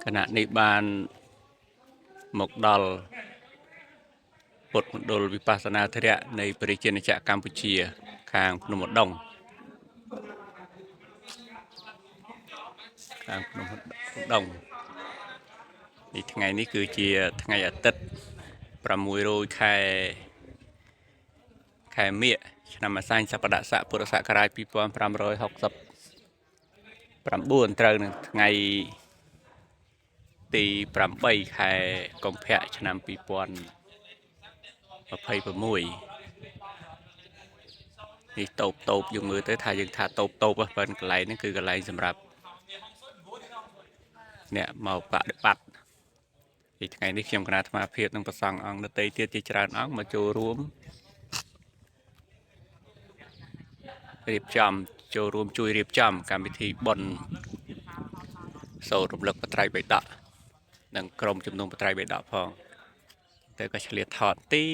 ขณะนี้บ้านหมกดอลពុទ្ធមណ្ឌលវិបស្សនាធរៈនៃព្រះជាណាចក្រកម្ពុជាខាងភ្នំឧដុង្គនេះថ្ងៃនេះគឺជាថ្ងៃអាទិត្យ600ខែមិញឆ្នាំអាសាញ់សប្តាហ៍ស័កពុរសករាជ2569ត្រូវនឹងថ្ងៃទី8ខែកុម្ភៈឆ្នាំ2026នេះតូបយើងមើលទៅថាយើងថាតូបប៉ុន្តែកន្លែងនេះគឺកន្លែងសម្រាប់អ្នកមកបដិបត្តិពីថ្ងៃនេះខ្ញុំគណៈអាត្មាភាពនឹងប្រសង់អង្គដទៃទៀតជាច្រើនអង្គមកចូលរួមរៀបចំជួយរៀបចំកម្មវិធីបុណ្យសូត្ររំលឹកបត្រៃបិដកនិងក្រុមជំនុំបត្រៃបិដកផងតែក៏ឆ្លៀតថតទី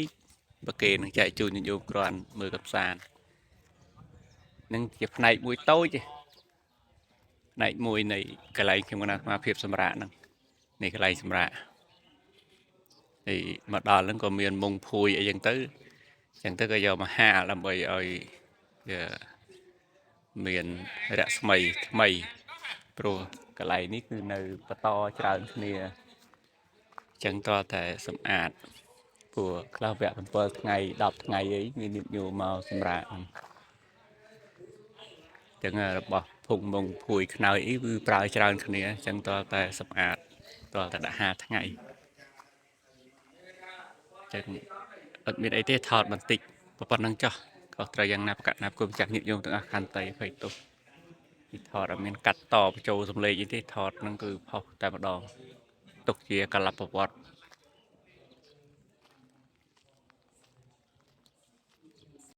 បើគេនឹងចែកជូនញោមគ្រាន់មើលកំសាន្តនឹងជាផ្នែកមួយតូចផ្នែកមួយនៃកន្លែងខ្ញុំគណៈអាត្មាភាពសម្រាប់ហ្នឹងនេះកន្លែងសម្រាប់ហើយមកដល់ហ្នឹងក៏មានមុងភួយអីចឹងទៅក៏យកមកហាលដើម្បីឲ្យមានរស្មីថ្មីព្រោះកន្លែងនេះគឺនៅបន្តច្រើនគ្នាចឹងតតែសម្អាតព្រោះខ្លះវគ្គ7ថ្ងៃ10ថ្ងៃអីមានញោមមកសម្រាប់ចឹងរបស់ភុងមុងភួយខ្នើយអីគឺប្រើច្រើនគ្នាចឹងតតែសម្អាតតតែដាក់50ថ្ងៃចឹងអត់មានអីទេថតបន្តិចប៉ុណ្្នឹងចុះក៏ត្រូវយ៉ាងណាប្រកាសណាគុំចាស់ញាតិញោមទាំងអស់ខន្តីភ័យទោសពីថតអត់មានកាត់តបញ្ចូលសំឡេងអីទេថតហ្នឹងគឺផុសតែម្ដងទុកជាកលបវត្ត